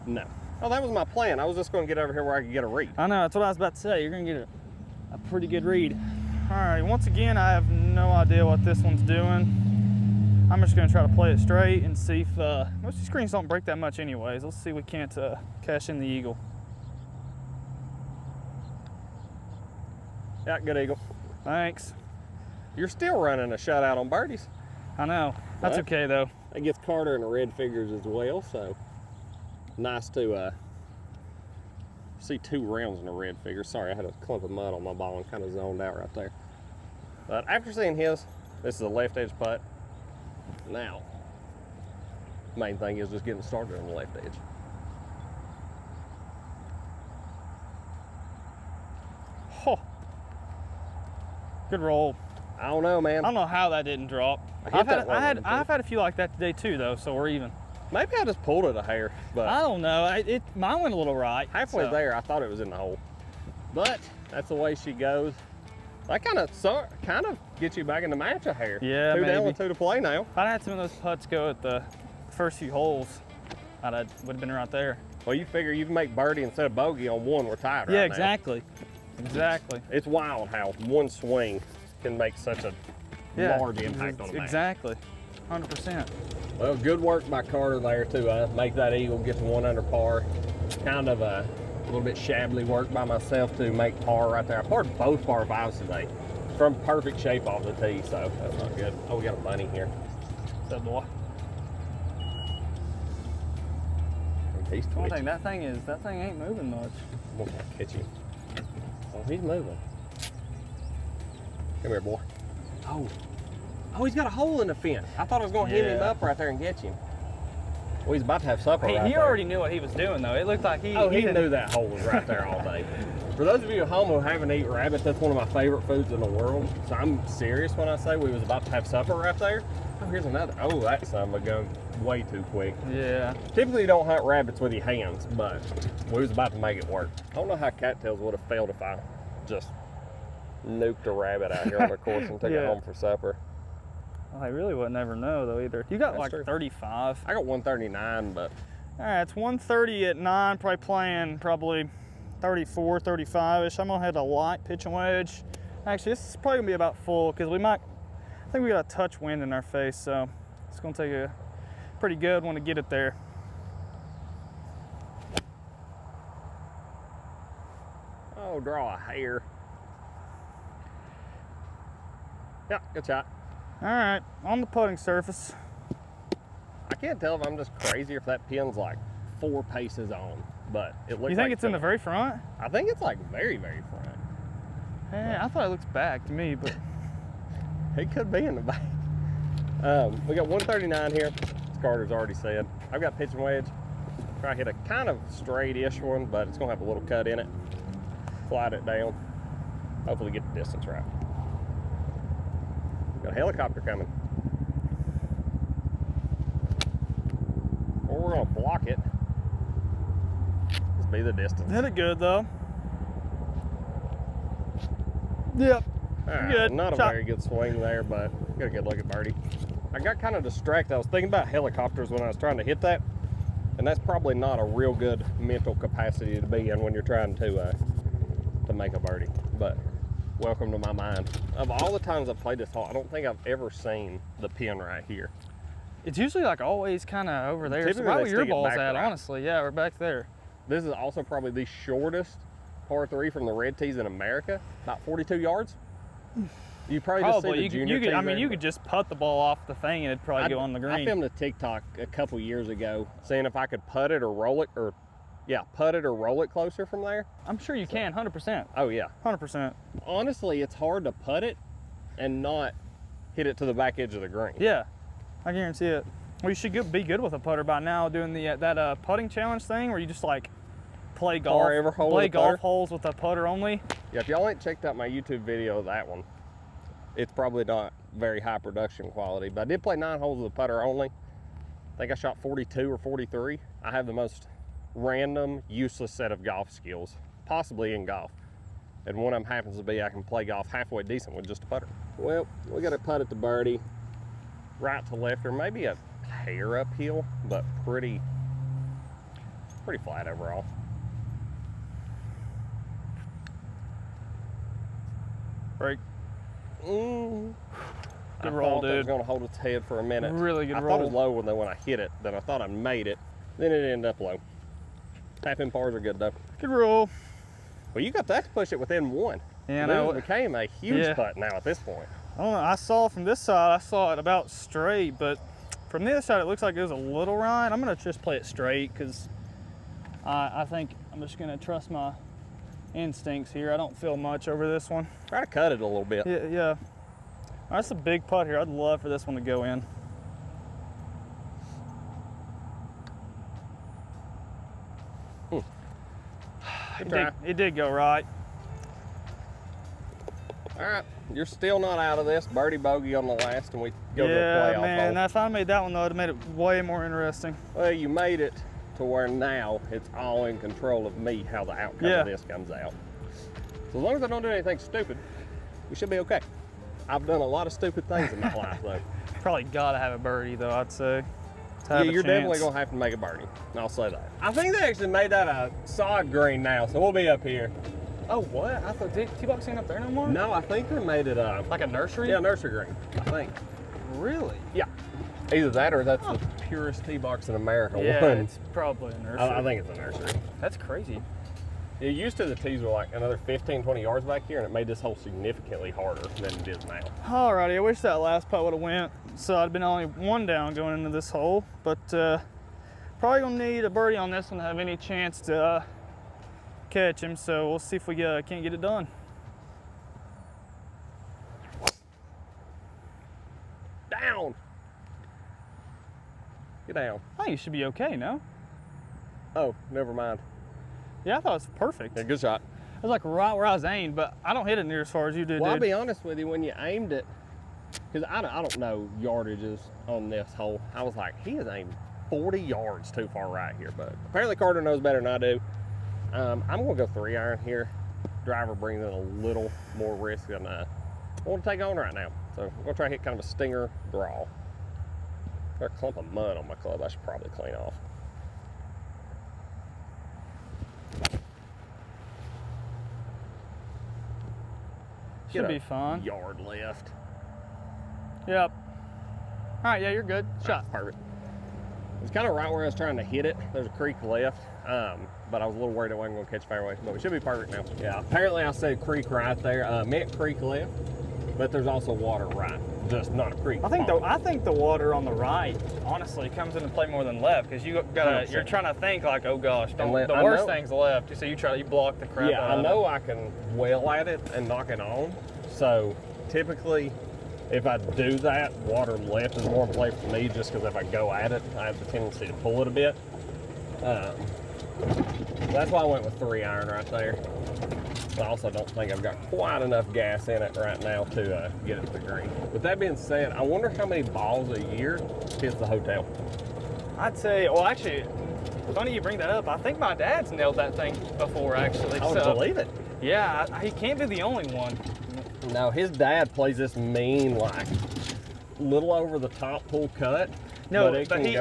No. Oh, that was my plan. I was just going to get over here where I could get a read. I know, that's what I was about to say. You're gonna get a pretty good read. All right, once again, I have no idea what this one's doing. I'm just gonna try to play it straight and see if, most of these screens don't break that much anyways. Let's see if we can't cash in the eagle. Yeah, good eagle. Thanks. You're still running a shutout on birdies. I know, that's What? okay though. That gets Carter in the red figures as well, so nice to see 2 rounds in the red figures. Sorry, I had a clump of mud on my ball and kind of zoned out right there. But after seeing his, this is a left edge putt. Now, main thing is just getting started on the left edge. Oh, good roll. I don't know, man. I don't know how that didn't drop. I hit that one of them, too. I've had a few like that today too though, so we're even. Maybe I just pulled it a hair, but I don't know. Mine went a little right. halfway so. there, I thought it was in the hole. But that's the way she goes. That kind of gets you back in the match a hair. Yeah, 2 down maybe. with 2 to play now. If I'd had some of those putts go at the first few holes, would have been right there. Well, you figure you can make birdie instead of bogey on 1, we're tied right Yeah, now. exactly. Exactly. It's wild how one swing can make such a large impact on the match. Exactly, 100%. Well, good work by Carter there to make that eagle get to 1 under par. Kind of a little bit shabbily work by myself to make par right there. I parred both par 5s today from perfect shape off the tee, so that's not good. Oh, we got a bunny here. What's up, boy? He's One twitching. thing, that thing ain't moving much. I'm gonna catch you. Oh, he's moving. Come here, boy. Oh, he's got a hole in the fence. I thought I was gonna hit him Yeah. up right there and get him. Well, he's about to have supper right He there. already knew what he was doing, though. It looked like he He knew that hole was right there all day. For those of you at home who haven't eaten rabbit, that's one of my favorite foods in the world. So I'm serious when I say we was about to have supper right there. Oh, here's another. Oh, that son of a gun way too quick. Yeah. Typically, you don't hunt rabbits with your hands, but we was about to make it work. I don't know how cattails would have failed if I just nuked a rabbit out here on the course and took it Yeah. home for supper. Well, I really would never know, though, either. You got That's like true. 35. I got 139, but All right, it's 130 at 9, probably playing 34, 35-ish. I'm gonna hit a light pitch and wedge. Actually, this is probably gonna be about full because I think we got a touch wind in our face, so it's gonna take a pretty good one to get it there. oh, draw a hair. Yeah, good shot. All right, on the putting surface. I can't tell if I'm just crazy or if that pin's like 4 paces on, but it looks You think like it's in the very front? I think it's like very, very front. Yeah, I thought it looks back to me, but It could be in the back. We got 139 here, as Carter's already said. I've got pitch and wedge. Try to hit a kind of straight-ish one, but it's gonna have a little cut in it. Slide it down. Hopefully get the distance right. Got a helicopter coming. Or we're gonna block it. Just be the distance. hit it good though. Yep. All right, Good. not a Shot. very good swing there, but got a good look at birdie. I got kind of distracted. I was thinking about helicopters when I was trying to hit that, and that's probably not a real good mental capacity to be in when you're trying to make a birdie. But welcome to my mind. Of all the times I've played this hole, I don't think I've ever seen the pin right here. It's usually like always kind of over there. So Typically right they where your stick it ball's back at, right. honestly. Yeah, we're back there. This is also probably the shortest par 3 from the red tees in America, about 42 yards. You probably just see Probably. the You junior could, I tees mean, there, you but- could just putt the ball off the thing and it'd probably go on the I green. filmed a TikTok a couple years ago seeing if I could putt it or roll it, putt it or roll it closer from there. I'm sure you can, 100%. Oh yeah. 100%. Honestly, it's hard to putt it and not hit it to the back edge of the green. Yeah, I guarantee it. Well, you should be good with a putter by now, doing that putting challenge thing where you just like play golf, Par every hole play with a putter? golf holes with a putter only. Yeah, if y'all ain't checked out my YouTube video of that one, it's probably not very high production quality, but I did play 9 holes with a putter only. I think I shot 42 or 43. I have the most random, useless set of golf skills, possibly in golf. And one of them happens to be I can play golf halfway decent with just a putter. Well, we got to putt at the birdie, right to left, or maybe a hair uphill, but pretty flat overall. Break. Mm. Good I roll, thought that was dude. going to hold its head for a minute. Really good I roll. thought it was low when I hit it. Then I thought I made it. Then it ended up low. Tap in pars are good though. Good roll. Well, you got that to push it within 1. Yeah, This no, became a huge Yeah. putt now at this point. I don't know. I saw from this side, I saw it about straight, but from the other side, it looks like it was a little right. I'm gonna just play it straight because I think I'm just gonna trust my instincts here. I don't feel much over this one. Try to cut it a little bit. Yeah. That's a big putt here. I'd love for this one to go in. Good try. It did go right. All right, you're still not out of this. Birdie bogey on the last, and we go to a Yeah, playoff man. hole. If I made that one though, it'd made it way more interesting. Well, you made it to where now it's all in control of me how the outcome Yeah. of this comes out. So as long as I don't do anything stupid, we should be okay. I've done a lot of stupid things in my life though. Probably gotta have a birdie though, I'd say. to Yeah, have a you're definitely chance. gonna have to make a birdie. I'll say that. I think they actually made that a sod green now, so we'll be up here. Oh, what? I thought T-Box ain't up there no more? No, I think they made it Like a nursery? yeah, nursery green, I think. Really? Yeah. Either that or that's the purest tee box in America. Yeah, One. it's probably a nursery. I think it's a nursery. That's crazy. It used to the tees were like another 15, 20 yards back here, and it made this hole significantly harder than it is now. Alrighty, I wish that last putt would have went. So I'd been only one down going into this hole, but probably gonna need a birdie on this one to have any chance to catch him. So we'll see if we can't get it done. Down. Get down. I think you should be okay, no? Oh, never mind. Yeah, I thought it was perfect. Yeah, good shot. It was like right where I was aimed, but I don't hit it near as far as you did, Well, I'll dude. be honest with you, when you aimed it, because I don't know yardages on this hole. I was like, he is aimed 40 yards too far right here, but apparently Carter knows better than I do. I'm gonna go 3-iron here. Driver brings in a little more risk than I want to take on right now. So I'm gonna try to hit kind of a stinger draw. Got a clump of mud on my club I should probably clean off. Should Get be a fun. Yard left. Yep. All right, yeah, you're good. Shot. Perfect. It's kind of right where I was trying to hit it. There's a creek left, but I was a little worried I wasn't going to catch fairway, but we should be perfect now. Yeah, apparently I said creek right there. Meant creek left, but there's also water right, just not a creek. I think the water on the right, honestly, comes into play more than left because you're 100%. trying to think like, oh gosh, the I worst know. thing's left. So you block the crap Yeah, out I of know it. I can well at it and knock it on. So typically, if I do that, water left is more in play for me just because if I go at it, I have the tendency to pull it a bit. That's why I went with 3-iron right there. I also don't think I've got quite enough gas in it right now to get it to the green. With that being said, I wonder how many balls a year hits the hotel. I'd say, well, actually, funny you bring that up. I think my dad's nailed that thing before, actually. I would believe it. Yeah, he can't be the only one. No, his dad plays this mean, like, little over the top pull cut. No, but it but can he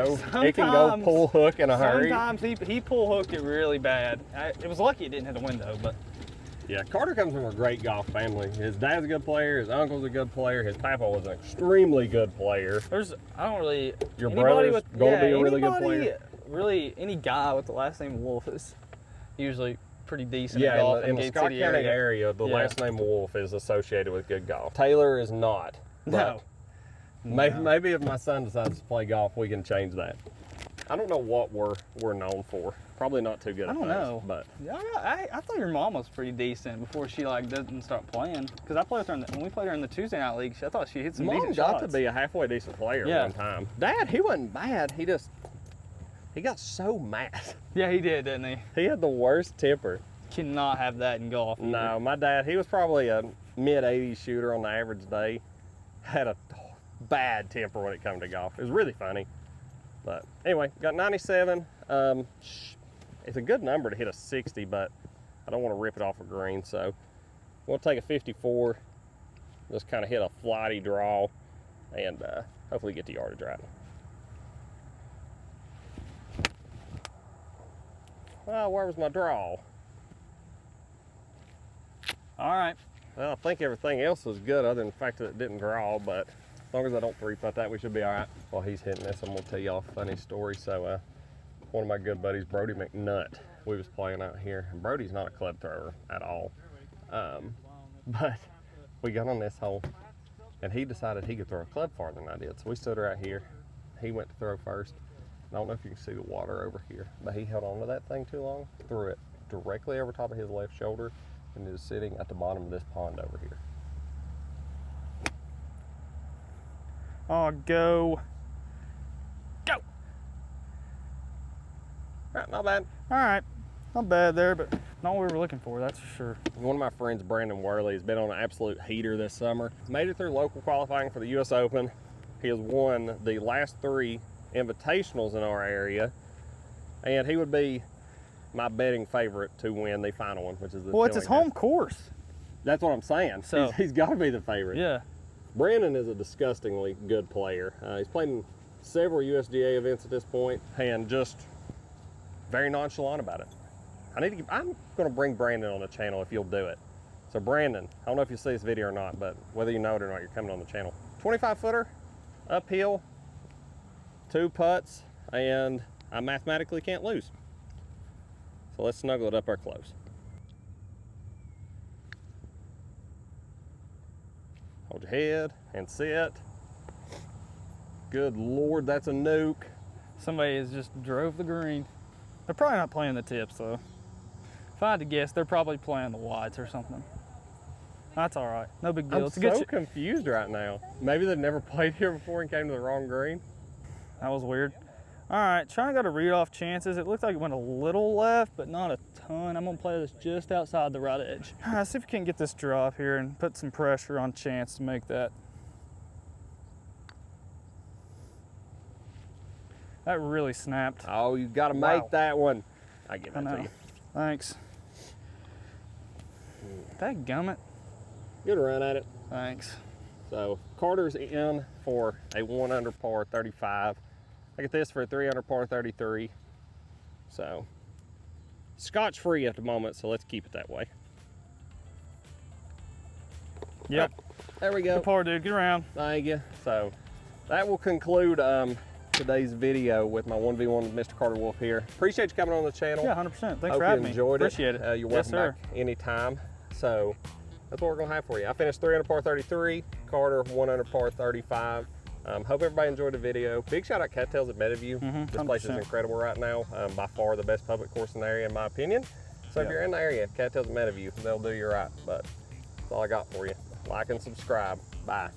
go pull hook in a hurry. Sometimes he pull hooked it really bad. It was lucky it didn't hit the window, but Yeah, Carter comes from a great golf family. His dad's a good player, his uncle's a good player, his papa was an extremely good player. Your brother's gonna be a really good player. Really, any guy with the last name Wolf is usually pretty decent Yeah, at golf in the Gate Scott City County area, the Yeah. last name Wolf is associated with good golf. Taylor is not. No. Maybe if my son decides to play golf, we can change that. I don't know what we're known for. Probably not too good at I don't things, know. but Yeah, I thought your mom was pretty decent before she doesn't start playing. Because I played with her when we played her in the Tuesday night league. I thought she hit some Mom decent got shots. to be a halfway decent player Yeah. one time. Dad, he wasn't bad. He got so mad. Yeah, he did, didn't he? He had the worst temper. Cannot have that in golf. either. No, my dad, he was probably a mid-80s shooter on the average day. Had a bad temper when it came to golf. It was really funny. But anyway, got 97. It's a good number to hit a 60, but I don't want to rip it off a green, so we'll take a 54. Just kind of hit a flighty draw and hopefully get the yardage right. Well, where was my draw? All right. Well, I think everything else was good other than the fact that it didn't draw, but as long as I don't three-putt that, we should be all right. While he's hitting this, I'm gonna tell y'all a funny story. So one of my good buddies, Brody McNutt, we was playing out here, and Brody's not a club thrower at all. But we got on this hole, and he decided he could throw a club farther than I did. So we stood right here. He went to throw first. I don't know if you can see the water over here, but he held on to that thing too long, threw it directly over top of his left shoulder, and is sitting at the bottom of this pond over here. Oh, go. Go. All right, not bad. All right. Not bad there, but not what we were looking for, that's for sure. One of my friends, Brandon Worley, has been on an absolute heater this summer. Made it through local qualifying for the U.S. Open. He has won the last 3 invitationals in our area, and he would be my betting favorite to win the final one, which is the Well, it's his home Tillinghast. course. That's what I'm saying. So- he's got to be the favorite. Yeah. Brandon is a disgustingly good player. He's played in several USGA events at this point, and just very nonchalant about it. I'm gonna bring Brandon on the channel if you'll do it. So Brandon, I don't know if you see this video or not, but whether you know it or not, you're coming on the channel. 25 footer, uphill, 2 putts, and I mathematically can't lose. So let's snuggle it up our close. Hold your head and sit. Good Lord, that's a nuke. Somebody has just drove the green. They're probably not playing the tips though. If I had to guess, they're probably playing the wides or something. That's all right. No big deal. I'm It's a good so confused right now. Maybe they've never played here before and came to the wrong green. That was weird. All right, trying to go to read off chances. It looked like it went a little left, but not a ton. I'm gonna play this just outside the right edge. All right, let's see if we can get this drop here and put some pressure on Chance to make that. That really snapped. Oh, you gotta Wow. make that one. I give I that to know. you. Thanks. Dadgummit. Good run at it. Thanks. So Carter's in for a 1 under par 35. I get this for a 3 under par 33. So scotch free at the moment, so let's keep it that way. Yep. There we go. Good par, dude. Get around. Thank you. So that will conclude today's video with my 1v1 with Mr. Carter Wolf here. Appreciate you coming on the channel. Yeah, 100%. Thanks Hope for you having me. enjoyed Appreciate it. You're Yes, welcome sir. back anytime. So that's what we're gonna have for you. I finished 3 under par 33, Carter 1 under par 35. Hope everybody enjoyed the video. Big shout out Cattails at Meadowview. This place is 100%. incredible right now. By far the best public course in the area in my opinion. So if Yeah. you're in the area, Cattails at Meadowview, they'll do you right. But that's all I got for you. Like and subscribe. Bye.